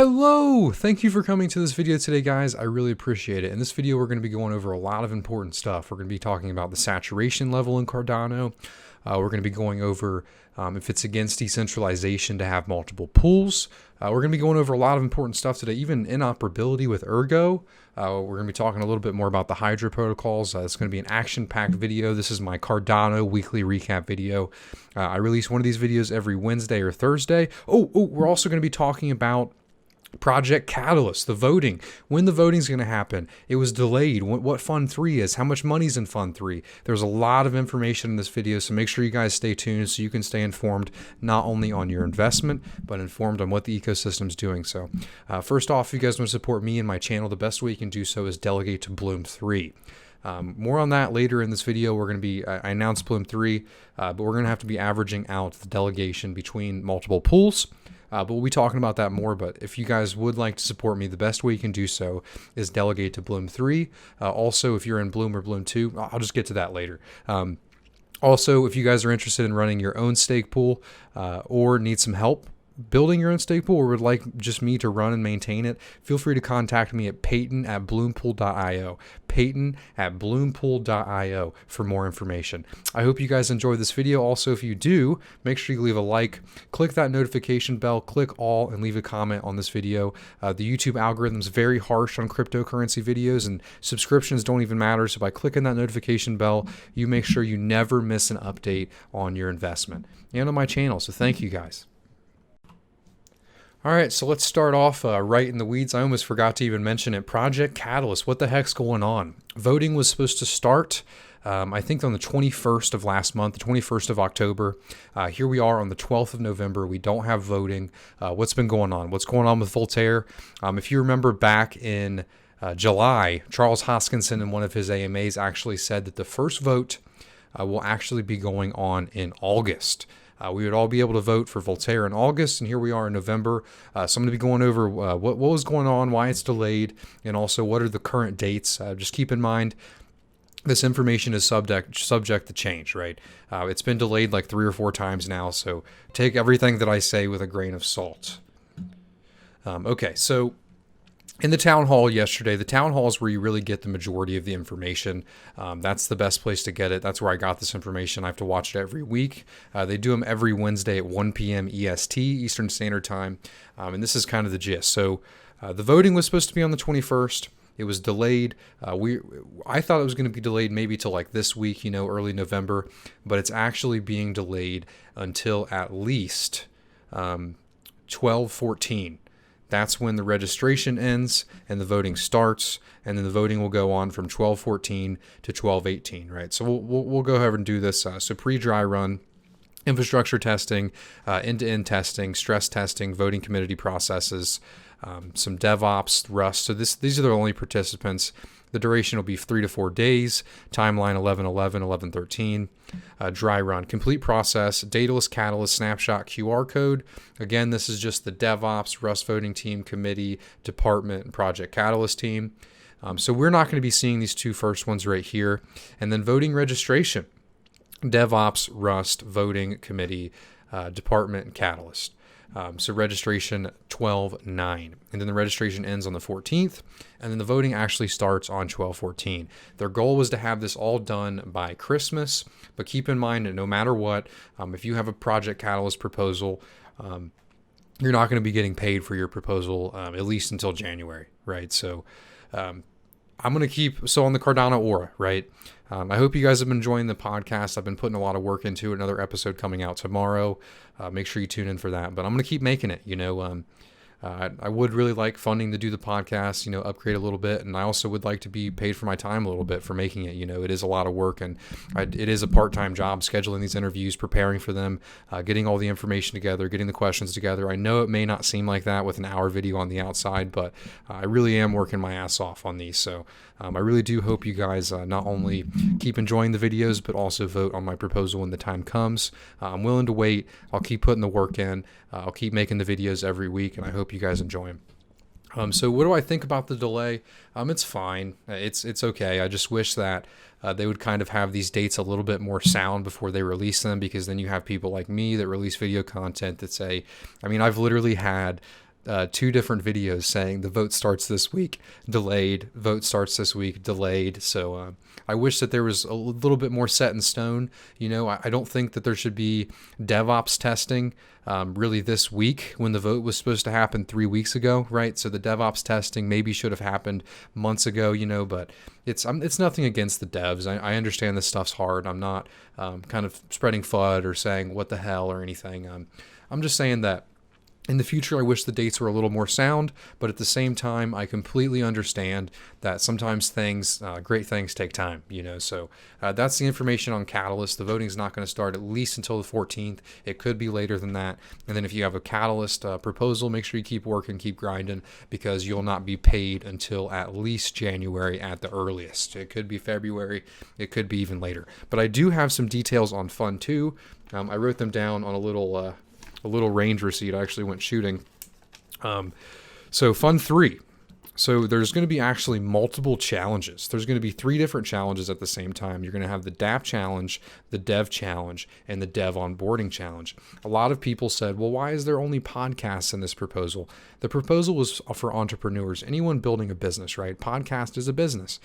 Hello! Thank you for coming to this video today, guys. I really appreciate it. In this video, we're going to be going over a lot of important stuff. We're going to be talking about the saturation level in Cardano. We're going to be going over if it's against decentralization to have multiple pools. We're going to be going over a lot of important stuff today, even interoperability with Ergo. We're going to be talking a little bit more about the Hydra protocols. It's going to be an action-packed video. This is my Cardano weekly recap video. I release one of these videos every Wednesday or Thursday. We're also going to be talking about Project Catalyst, the voting, when the voting is going to happen. It was delayed, what Fund 3 is, how much money's in Fund 3. There's a lot of information in this video, so make sure you guys stay tuned so you can stay informed not only on your investment, but informed on what the ecosystem's doing. So first off, if you guys want to support me and my channel, the best way you can do so is delegate to Bloom 3. More on that later in this video. We're going to be, I announced Bloom 3, but we're going to have to be averaging out the delegation between multiple pools. But we'll be talking about that more. But if you guys would like to support me, the best way you can do so is delegate to Bloom 3. Also, if you're in Bloom or Bloom 2, I'll just get to that later. Also, if you guys are interested in running your own stake pool or need some help building your own stake pool or would like just me to run and maintain it, feel free to contact me at peyton@bloompool.io. peyton@bloompool.io for more information. I hope you guys enjoyed this video. Also, if you do, make sure you leave a like, click that notification bell, click all, and leave a comment on this video. The YouTube algorithm is very harsh on cryptocurrency videos, and subscriptions don't even matter. So by clicking that notification bell, you make sure you never miss an update on your investment and on my channel. So thank you guys. All right, so let's start off right in the weeds. I almost forgot to even mention it. Project Catalyst, what the heck's going on? Voting was supposed to start, I think, on the 21st of last month, the 21st of October. Here we are on the 12th of November. We don't have voting. What's been going on? What's going on with Voltaire? If you remember back in July, Charles Hoskinson in one of his AMAs actually said that the first vote will actually be going on in August. We would all be able to vote for Voltaire in August, and here we are in November. So I'm going to be going over what was going on, why it's delayed, and also what are the current dates. Just keep in mind, this information is subject to change, right? It's been delayed like 3 or 4 times now, so take everything that I say with a grain of salt. Okay, so in the town hall yesterday, the town hall is where you really get the majority of the information. That's the best place to get it. That's where I got this information. I have to watch it every week. They do them every Wednesday at 1 p.m. EST, Eastern Standard Time. And this is kind of the gist. So the voting was supposed to be on the 21st. It was delayed. I thought it was going to be delayed maybe till like this week, early November. But it's actually being delayed until at least 12/14. That's when the registration ends and the voting starts, and then the voting will go on from 12/14 to 12/18, right? So we'll go ahead and do this. So pre-dry run, infrastructure testing, end-to-end testing, stress testing, voting community processes, some DevOps, Rust. So these are the only participants. The duration will be 3 to 4 days. Timeline 11/11, 11/13. Dry run, complete process, Daedalus Catalyst snapshot QR code. Again, this is just the DevOps, Rust voting team, committee, department, and Project Catalyst team. So we're not going to be seeing these two first ones right here. And then voting registration, DevOps, Rust, voting committee, department, and Catalyst. So registration 12/9, and then the registration ends on the 14th, and then the voting actually starts on 12/14. Their goal was to have this all done by Christmas, but keep in mind that no matter what, if you have a Project Catalyst proposal, you're not going to be getting paid for your proposal at least until January, right? So I'm going to on the Cardano Aura, right? I hope you guys have been enjoying the podcast. I've been putting a lot of work into it. Another episode coming out tomorrow. Make sure you tune in for that. But I'm going to keep making it, I would really like funding to do the podcast, upgrade a little bit. And I also would like to be paid for my time a little bit for making it. It is a lot of work, and it is a part-time job, scheduling these interviews, preparing for them, getting all the information together, getting the questions together. I know it may not seem like that with an hour video on the outside, but I really am working my ass off on these. So I really do hope you guys not only keep enjoying the videos, but also vote on my proposal when the time comes. I'm willing to wait. I'll keep putting the work in. I'll keep making the videos every week, and I hope you guys enjoy them. So what do I think about the delay? It's fine. It's okay. I just wish that they would kind of have these dates a little bit more sound before they release them, because then you have people like me that release video content that say, I've literally had 2 different videos saying the vote starts this week, delayed, vote starts this week, delayed. So I wish that there was a little bit more set in stone. You know, I don't think that there should be DevOps testing really this week when the vote was supposed to happen 3 weeks ago, right? So the DevOps testing maybe should have happened months ago, you know, but it's nothing against the devs. I understand this stuff's hard. I'm not kind of spreading FUD or saying what the hell or anything. I'm just saying that in the future, I wish the dates were a little more sound, but at the same time, I completely understand that sometimes great things take time, you know. So that's the information on Catalyst. The voting is not going to start at least until the 14th. It could be later than that. And then if you have a Catalyst proposal, make sure you keep working, keep grinding, because you'll not be paid until at least January at the earliest. It could be February. It could be even later. But I do have some details on Fund 2. I wrote them down on a little range receipt. I actually went shooting. So Fund 3. So there's going to be actually multiple challenges. There's going to be 3 different challenges at the same time. You're going to have the DApp challenge, the Dev challenge, and the Dev onboarding challenge. A lot of people said, well, why is there only podcasts in this proposal? The proposal was for entrepreneurs, anyone building a business, right? Podcast is a business.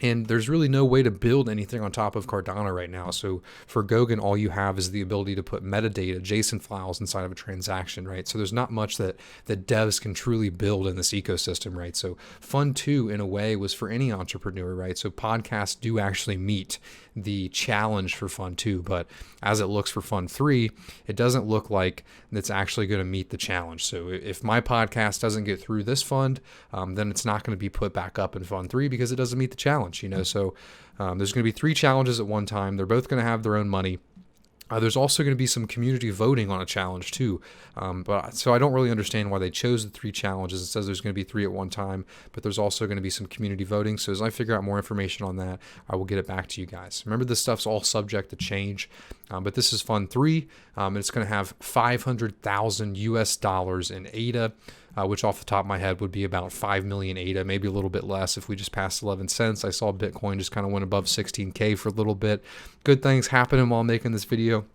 And there's really no way to build anything on top of Cardano right now. So for Goguen, all you have is the ability to put metadata, JSON files inside of a transaction, right? So there's not much that devs can truly build in this ecosystem, right? So Fund 2, in a way, was for any entrepreneur, right? So podcasts do actually meet the challenge for Fund 2, but as it looks for Fund 3, it doesn't look like it's actually going to meet the challenge. So if my podcast doesn't get through this fund, then it's not going to be put back up in Fund 3 because it doesn't meet the challenge, you know. So there's going to be 3 challenges at one time. They're both going to have their own money. There's also going to be some community voting on a challenge too. So I don't really understand why they chose the 3 challenges. It says there's going to be 3 at one time, but there's also going to be some community voting. So as I figure out more information on that, I will get it back to you guys. Remember, this stuff's all subject to change, but this is Fund 3. And it's going to have 500,000 US dollars in ADA, which off the top of my head would be about 5 million ADA, maybe a little bit less if we just passed 11 cents. I saw Bitcoin just kind of went above 16K for a little bit. Good things happening while making this video.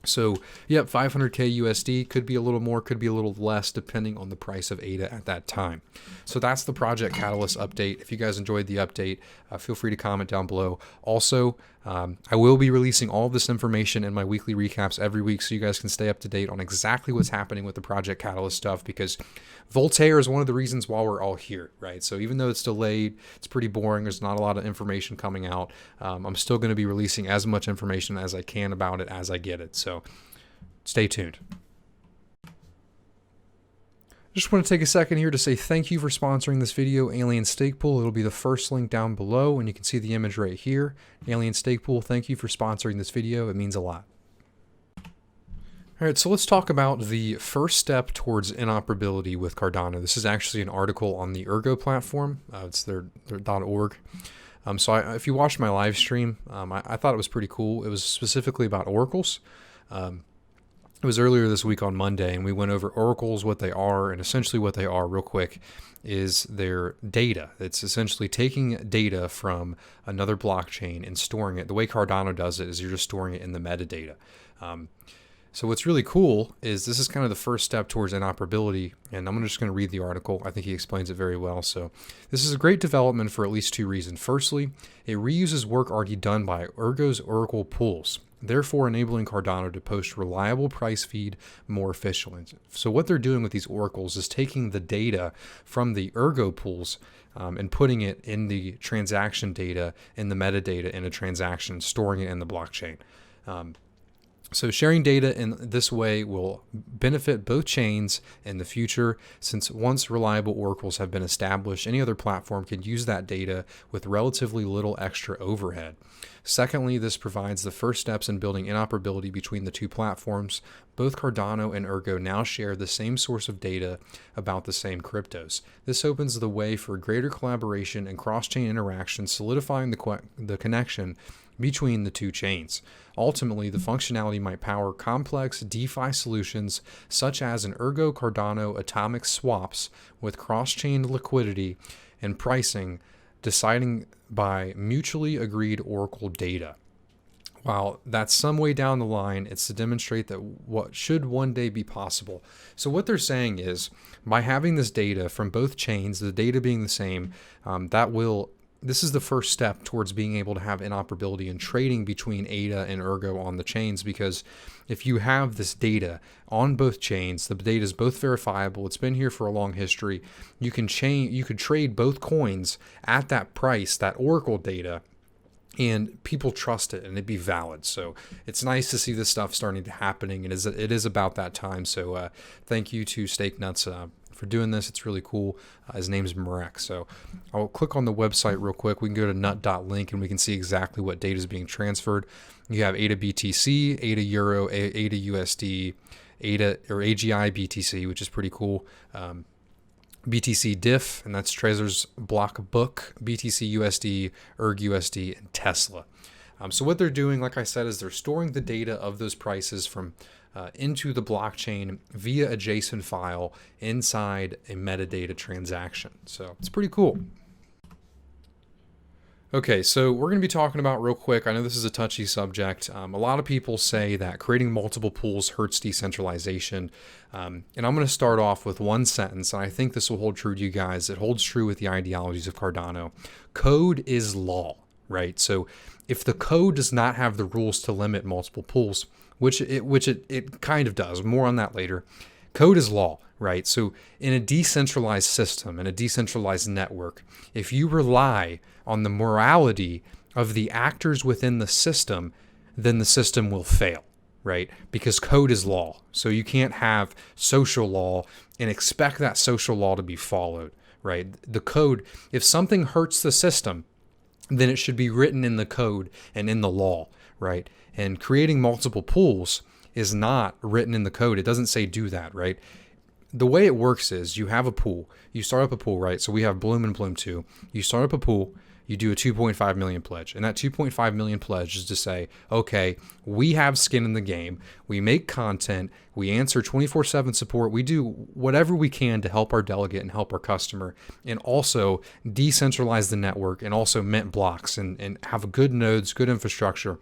So, yep, 500K USD, could be a little more, could be a little less, depending on the price of ADA at that time. So that's the Project Catalyst update. If you guys enjoyed the update, feel free to comment down below. Also, I will be releasing all of this information in my weekly recaps every week, so you guys can stay up to date on exactly what's happening with the Project Catalyst stuff, because Voltaire is one of the reasons why we're all here, right? So even though it's delayed, it's pretty boring, there's not a lot of information coming out, I'm still going to be releasing as much information as I can about it as I get it. So stay tuned. Just want to take a second here to say thank you for sponsoring this video, Alien Stake Pool. It'll be the first link down below, and you can see the image right here. Alien Stake Pool, thank you for sponsoring this video. It means a lot. All right, so let's talk about the first step towards inoperability with Cardano. This is actually an article on the Ergo platform. It's their .org. So if you watched my live stream, I thought it was pretty cool. It was specifically about oracles. It was earlier this week on Monday, and we went over oracles, what they are, and essentially what they are real quick is their data. It's essentially taking data from another blockchain and storing it. The way Cardano does it is you're just storing it in the metadata. So what's really cool is this is kind of the first step towards inoperability, and I'm just going to read the article. I think he explains it very well. So this is a great development for at least 2 reasons. Firstly, it reuses work already done by Ergo's Oracle pools, therefore enabling Cardano to post reliable price feed more efficiently. So what they're doing with these oracles is taking the data from the Ergo pools and putting it in the transaction data, in the metadata in a transaction, storing it in the blockchain. So sharing data in this way will benefit both chains in the future, since once reliable oracles have been established, any other platform can use that data with relatively little extra overhead. Secondly, this provides the first steps in building interoperability between the 2 platforms. Both Cardano and Ergo now share the same source of data about the same cryptos. This opens the way for greater collaboration and cross-chain interaction, solidifying the connection between the 2 chains. Ultimately, the functionality might power complex DeFi solutions such as an Ergo Cardano atomic swaps with cross-chain liquidity and pricing, deciding by mutually agreed oracle data. While that's some way down the line, it's to demonstrate that what should one day be possible. So what they're saying is, by having this data from both chains, the data being the same, this is the first step towards being able to have interoperability and trading between ADA and Ergo on the chains, because if you have this data on both chains, the data is both verifiable, it's been here for a long history, you could trade both coins at that price, that Oracle data, and people trust it and it'd be valid. So it's nice to see this stuff starting to happening, and it is about that time. So thank you to Steak Nuts for doing this. It's really cool. His name's Marek. So I'll click on the website real quick. We can go to nut.link and we can see exactly what data is being transferred. You have ADA BTC, ADA Euro, ADA USD, ADA or AGI BTC, which is pretty cool. BTC Diff, and that's Trezor's block book, BTC USD, ERG USD, and Tesla. So what they're doing, like I said, is they're storing the data of those prices from into the blockchain via a JSON file inside a metadata transaction. So it's pretty cool. Okay, so we're going to be talking about real quick, I know this is a touchy subject. A lot of people say that creating multiple pools hurts decentralization. And I'm going to start off with one sentence, and I think this will hold true to you guys. It holds true with the ideologies of Cardano. Code is law, right? So if the code does not have the rules to limit multiple pools, which it kind of does, more on that later, code is law, right? So in a decentralized system, in a decentralized network, if you rely on the morality of the actors within the system, then the system will fail, right? Because code is law. So you can't have social law and expect that social law to be followed, right? The code, if something hurts the system, then it should be written in the code and in the law, right? And creating multiple pools is not written in the code. It doesn't say do that, right? The way it works is you have a pool. You start up a pool, right? So we have Bloom and Bloom 2. You start up a pool. You do a 2.5 million pledge. And that 2.5 million pledge is to say, okay, we have skin in the game. We make content. We answer 24/7 support. We do whatever we can to help our delegate and help our customer, and also decentralize the network, and also mint blocks and have good nodes, good infrastructure.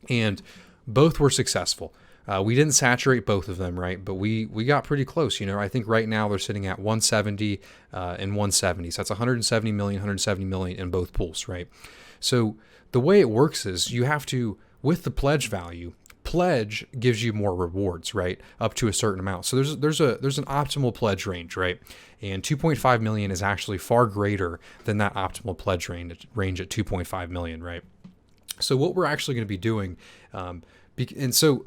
And both were successful. We didn't saturate both of them, right? But we got pretty close. You know, I think right now they're sitting at 170 and 170. So that's 170 million in both pools, right? So the way it works is you have to, with the pledge value, pledge gives you more rewards, right? Up to a certain amount. So there's an optimal pledge range, right? And 2.5 million is actually far greater than that optimal pledge range at 2.5 million, right? So what we're actually going to be doing, so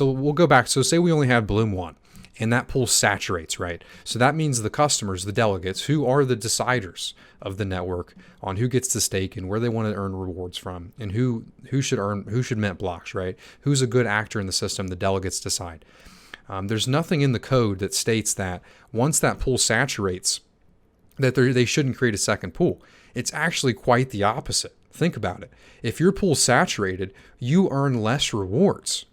we'll go back. So say we only had Bloom 1 and that pool saturates, right? So that means the customers, the delegates, who are the deciders of the network on who gets to stake and where they want to earn rewards from, and who should mint blocks, right? Who's a good actor in the system, the delegates decide. There's nothing in the code that states that once that pool saturates, that they shouldn't create a second pool. It's actually quite the opposite. Think about it. If your pool's saturated, you earn less rewards.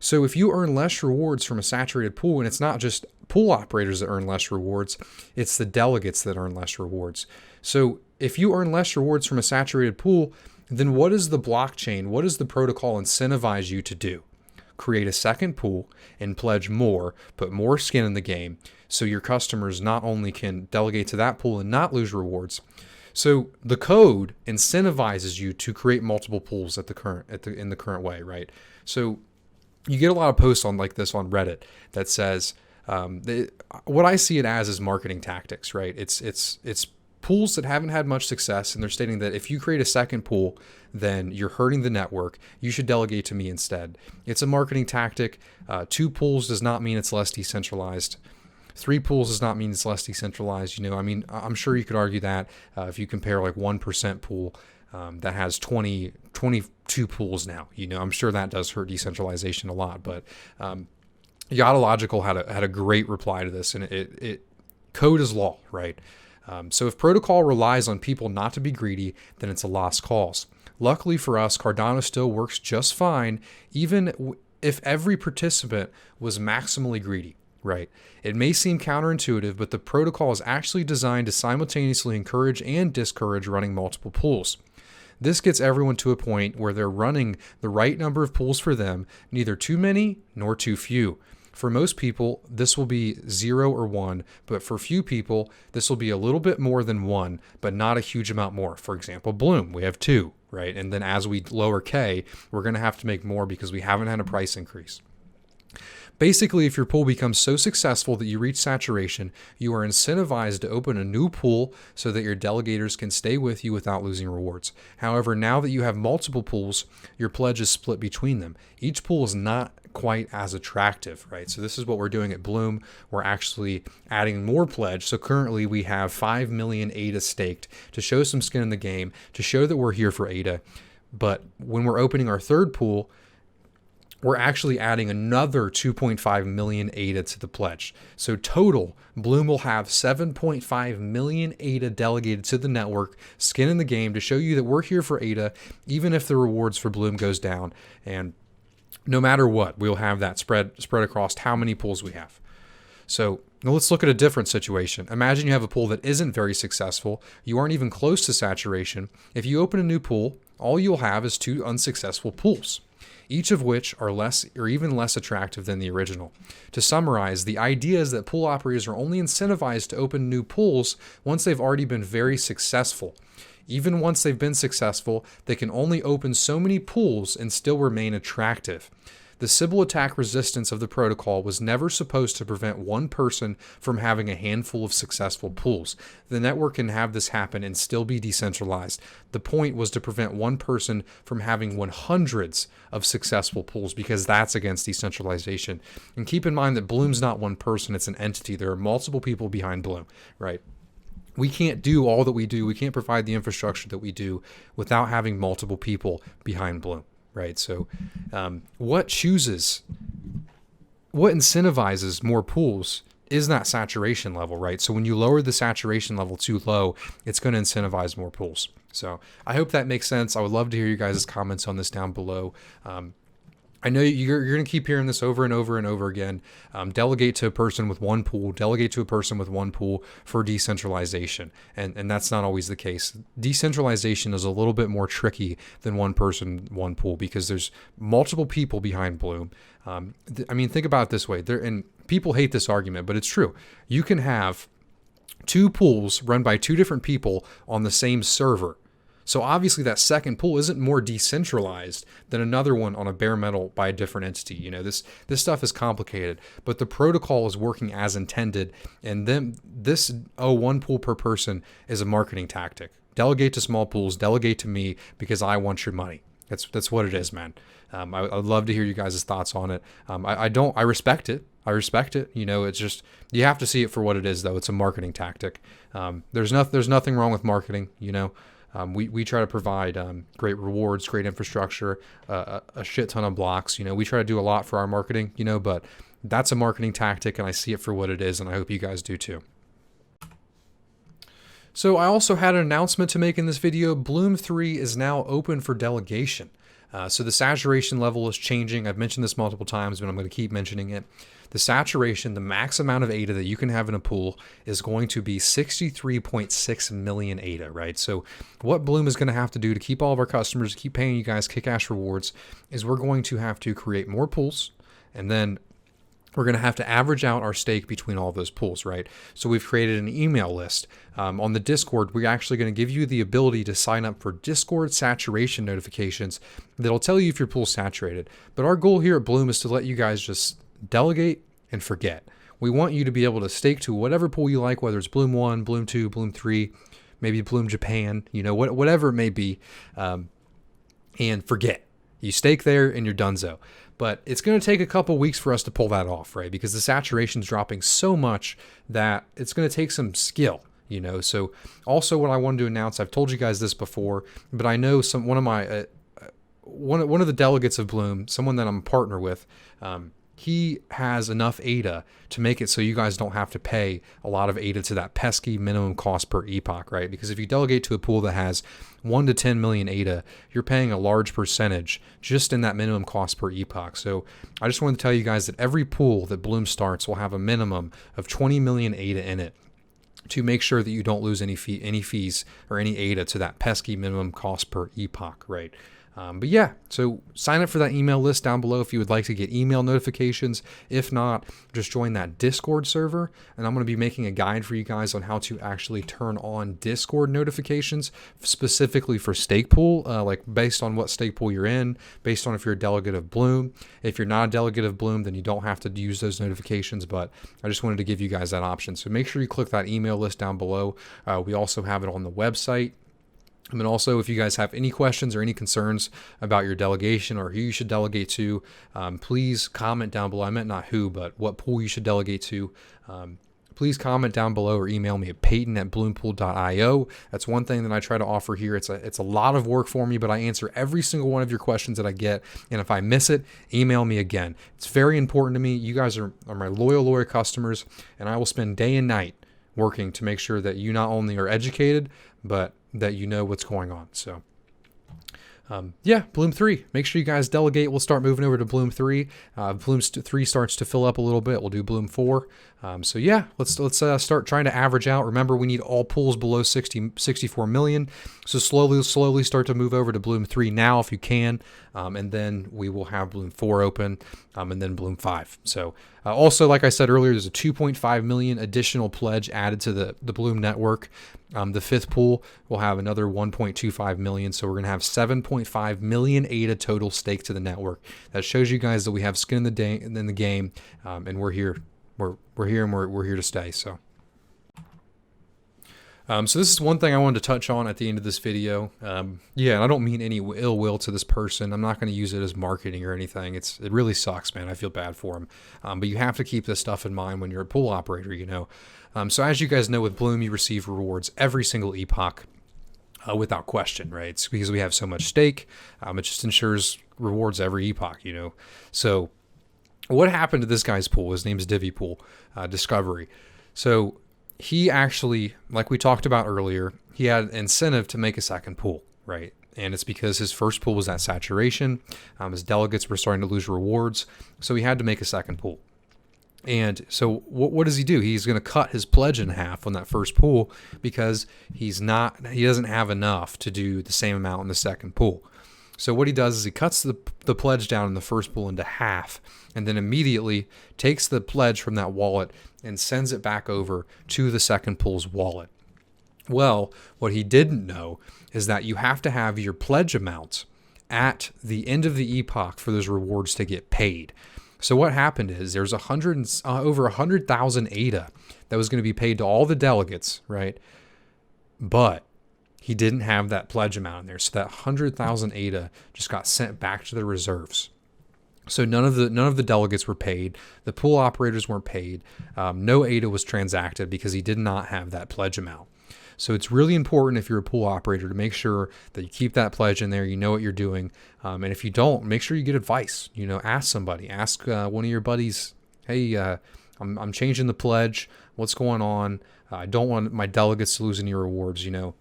So if you earn less rewards from a saturated pool, and it's not just pool operators that earn less rewards, it's the delegates that earn less rewards. So if you earn less rewards from a saturated pool, then what does the blockchain, what does the protocol incentivize you to do? Create a second pool and pledge more, put more skin in the game, so your customers not only can delegate to that pool and not lose rewards. So the code incentivizes you to create multiple pools in the current way, right? So you get a lot of posts on like this on Reddit that says what I see it as is marketing tactics, right? It's pools that haven't had much success, and they're stating that if you create a second pool, then you're hurting the network. You should delegate to me instead. It's a marketing tactic. 2 pools does not mean it's less decentralized. 3 pools does not mean it's less decentralized. You know, I mean, I'm sure you could argue that if you compare like 1% pool that has 22 pools now, you know, I'm sure that does hurt decentralization a lot. But Yodalogical had a great reply to this, and it code is law, right? So if protocol relies on people not to be greedy, then it's a lost cause. Luckily for us, Cardano still works just fine, even if every participant was maximally greedy. Right. It may seem counterintuitive, but the protocol is actually designed to simultaneously encourage and discourage running multiple pools. This gets everyone to a point where they're running the right number of pools for them, neither too many nor too few. For most people, this will be 0 or 1, but for few people, this will be a little bit more than 1, but not a huge amount more. For example, Bloom, we have 2, right? And then as we lower K, we're going to have to make more because we haven't had a price increase. Basically, if your pool becomes so successful that you reach saturation, you are incentivized to open a new pool so that your delegators can stay with you without losing rewards. However, now that you have multiple pools, your pledge is split between them. Each pool is not quite as attractive, right? So this is what we're doing at Bloom. We're actually adding more pledge. So currently we have 5 million ADA staked to show some skin in the game, to show that we're here for ADA. But when we're opening our third pool, we're actually adding another 2.5 million ADA to the pledge. So total, Bloom will have 7.5 million ADA delegated to the network, skin in the game, to show you that we're here for ADA, even if the rewards for Bloom goes down. And no matter what, we'll have that spread across how many pools we have. So now let's look at a different situation. Imagine you have a pool that isn't very successful. You aren't even close to saturation. If you open a new pool, all you'll have is 2 unsuccessful pools, each of which are less or even less attractive than the original. To summarize, the idea is that pool operators are only incentivized to open new pools once they've already been very successful. Even once they've been successful, they can only open so many pools and still remain attractive. The Sybil attack resistance of the protocol was never supposed to prevent one person from having a handful of successful pools. The network can have this happen and still be decentralized. The point was to prevent one person from having hundreds of successful pools, because that's against decentralization. And keep in mind that Bloom's not one person, it's an entity. There are multiple people behind Bloom, right? We can't do all that we do. We can't provide the infrastructure that we do without having multiple people behind Bloom, right? So what incentivizes more pools is that saturation level, right? So when you lower the saturation level too low, it's going to incentivize more pools. So I hope that makes sense. I would love to hear you guys' comments on this down below. I know you're going to keep hearing this over and over and over again. Delegate to a person with one pool, delegate to a person with one pool for decentralization. And that's not always the case. Decentralization is a little bit more tricky than one person, one pool, because there's multiple people behind Bloom. I mean, think about it this way. And people hate this argument, but it's true. You can have 2 pools run by 2 different people on the same server. So obviously that second pool isn't more decentralized than another one on a bare metal by a different entity. You know, this stuff is complicated, but the protocol is working as intended. And then this one pool per person is a marketing tactic. Delegate to small pools, delegate to me because I want your money. That's what it is, man. I'd love to hear you guys' thoughts on it. I respect it. I respect it. You know, it's just, you have to see it for what it is, though. It's a marketing tactic. There's nothing wrong with marketing, you know. We try to provide great rewards, great infrastructure, a shit ton of blocks. You know, we try to do a lot for our marketing, you know, but that's a marketing tactic, and I see it for what it is, and I hope you guys do too. So I also had an announcement to make in this video. Bloom 3 is now open for delegation. So the saturation level is changing. I've mentioned this multiple times, but I'm going to keep mentioning it. The saturation, the max amount of ADA that you can have in a pool, is going to be 63.6 million ADA, right? So what Bloom is going to have to do to keep all of our customers, keep paying you guys kick-ass rewards, is we're going to have to create more pools, and then we're going to have to average out our stake between all of those pools, right? So we've created an email list. On the Discord, we're actually going to give you the ability to sign up for Discord saturation notifications that'll tell you if your pool's saturated. But our goal here at Bloom is to let you guys just delegate and forget. We want you to be able to stake to whatever pool you like, whether it's Bloom 1, Bloom 2, Bloom 3, maybe Bloom Japan, you know, whatever it may be, and forget. You stake there and you're donezo. But it's going to take a couple weeks for us to pull that off, right? Because the saturation's dropping so much that it's going to take some skill, you know. So also what I wanted to announce, I've told you guys this before, but I know one of the delegates of Bloom, someone that I'm a partner with, he has enough ADA to make it so you guys don't have to pay a lot of ADA to that pesky minimum cost per epoch, right? Because if you delegate to a pool that has 1 to 10 million ADA, you're paying a large percentage just in that minimum cost per epoch. So I just wanted to tell you guys that every pool that Bloom starts will have a minimum of 20 million ADA in it to make sure that you don't lose any fees or any ADA to that pesky minimum cost per epoch, right? But yeah, so sign up for that email list down below if you would like to get email notifications. If not, just join that Discord server, and I'm going to be making a guide for you guys on how to actually turn on Discord notifications specifically for stake pool, like based on what stake pool you're in, based on if you're a delegate of Bloom. If you're not a delegate of Bloom, then you don't have to use those notifications, but I just wanted to give you guys that option. So make sure you click that email list down below. We also have it on the website. And then also, if you guys have any questions or any concerns about your delegation or who you should delegate to, please comment down below. I meant not who, but what pool you should delegate to. Please comment down below or email me at peyton@bloompool.io. That's one thing that I try to offer here. It's a lot of work for me, but I answer every single one of your questions that I get. And if I miss it, email me again. It's very important to me. You guys are my loyal customers, and I will spend day and night working to make sure that you not only are educated, but that you know what's going on. So yeah, Bloom 3. Make sure you guys delegate. We'll start moving over to Bloom 3. Bloom 3 starts to fill up a little bit. We'll do Bloom 4. So yeah, let's start trying to average out. Remember, we need all pools below 64 million. So slowly start to move over to Bloom 3 now if you can. And then we will have Bloom 4 open, and then Bloom 5. So also, like I said earlier, there's a 2.5 million additional pledge added to the Bloom network. The 5th pool will have another 1.25 million. So we're going to have 7.5 million ADA total stake to the network. That shows you guys that we have skin in the game, and we're here. We're here and we're here to stay. So this is one thing I wanted to touch on at the end of this video. Yeah, and I don't mean any ill will to this person. I'm not going to use it as marketing or anything. It really sucks, man. I feel bad for him. But you have to keep this stuff in mind when you're a pool operator, you know. So as you guys know, with Bloom, you receive rewards every single epoch without question, right? It's because we have so much stake. It just ensures rewards every epoch, you know. So what happened to this guy's pool? His name's DiviPool Discovery. So he actually, like we talked about earlier, he had an incentive to make a second pool, right? And it's because his first pool was at saturation. His delegates were starting to lose rewards, so he had to make a second pool. And so what does he do? He's going to cut his pledge in half on that first pool because he doesn't have enough to do the same amount in the second pool. So what he does is he cuts the pledge down in the first pool into half, and then immediately takes the pledge from that wallet and sends it back over to the second pool's wallet. Well, what he didn't know is that you have to have your pledge amount at the end of the epoch for those rewards to get paid. So what happened is there's over 100,000 ADA that was going to be paid to all the delegates, right? But he didn't have that pledge amount in there, so that 100,000 ADA just got sent back to the reserves. So none of the delegates were paid. The pool operators weren't paid. No ADA was transacted because he did not have that pledge amount. So it's really important if you're a pool operator to make sure that you keep that pledge in there. You know what you're doing, and if you don't, make sure you get advice. You know, ask somebody. Ask one of your buddies. Hey, I'm changing the pledge. What's going on? I don't want my delegates to lose any rewards. You know.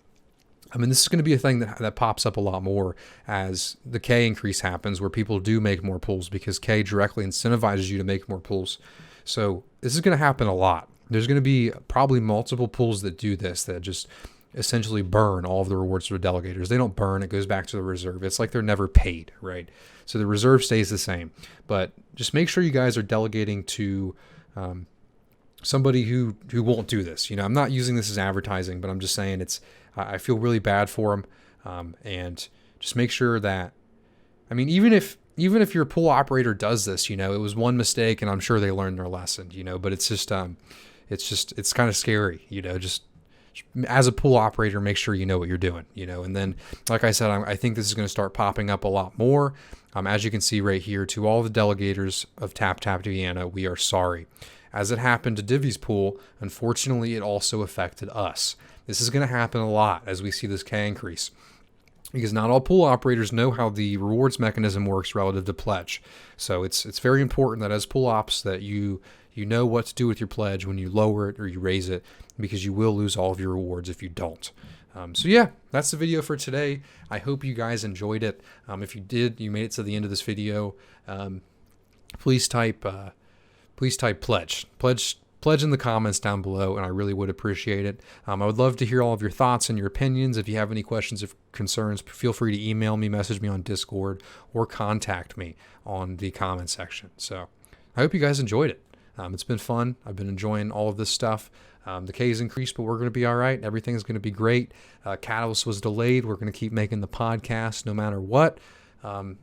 I mean, this is going to be a thing that pops up a lot more as the K increase happens, where people do make more pools because K directly incentivizes you to make more pools. So this is going to happen a lot. There's going to be probably multiple pools that do this, that just essentially burn all of the rewards for the delegators. They don't burn. It goes back to the reserve. It's like they're never paid, right? So the reserve stays the same. But just make sure you guys are delegating to somebody who won't do this. You know, I'm not using this as advertising, but I'm just saying I feel really bad for him, and just make sure that, I mean, even if your pool operator does this, you know, it was one mistake, and I'm sure they learned their lesson, you know. But it's kind of scary, you know. Just as a pool operator, make sure you know what you're doing, you know. And then, like I said, I think this is going to start popping up a lot more. As you can see right here, to all the delegators of Tap Vienna, we are sorry. As it happened to Divi's pool, unfortunately, it also affected us. This is going to happen a lot as we see this K increase, because not all pool operators know how the rewards mechanism works relative to pledge. So it's very important that as pool ops that you know what to do with your pledge when you lower it or you raise it, because you will lose all of your rewards if you don't. So yeah, that's the video for today. I hope you guys enjoyed it. If you did, you made it to the end of this video, please type pledge. Pledge pledge in the comments down below, and I really would appreciate it. I would love to hear all of your thoughts and your opinions. If you have any questions or concerns, feel free to email me, message me on Discord, or contact me on the comment section. So I hope you guys enjoyed it. It's been fun. I've been enjoying all of this stuff. The K's increased, but we're going to be all right. Everything's going to be great. Catalyst was delayed. We're going to keep making the podcast no matter what. And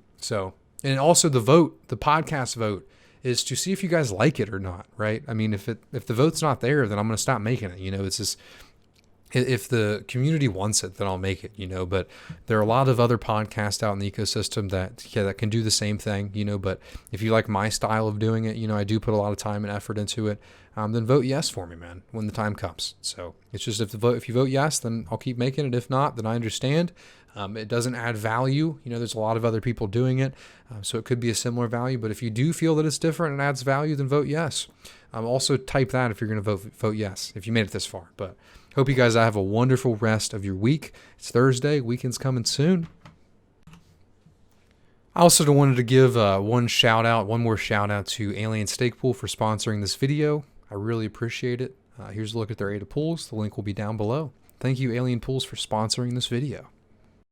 also the vote, the podcast vote, is to see if you guys like it or not, right? I mean, if the vote's not there, then I'm going to stop making it. It's just, if the community wants it, then I'll make it, but there are a lot of other podcasts out in the ecosystem that can do the same thing, but if you like my style of doing it, I do put a lot of time and effort into it, then vote yes for me, man, when the time comes. So it's just, if you vote yes, then I'll keep making it. If not, then I understand. It doesn't add value. There's a lot of other people doing it. So it could be a similar value, but if you do feel that it's different and adds value, then vote yes. Also type that if you're going to vote yes, if you made it this far. But hope you guys have a wonderful rest of your week. It's Thursday. Weekend's coming soon. I also wanted to give one more shout out to Alien Stake Pool for sponsoring this video. I really appreciate it. Here's a look at their ADAPOOLS. The link will be down below. Thank you, Alien Pools, for sponsoring this video.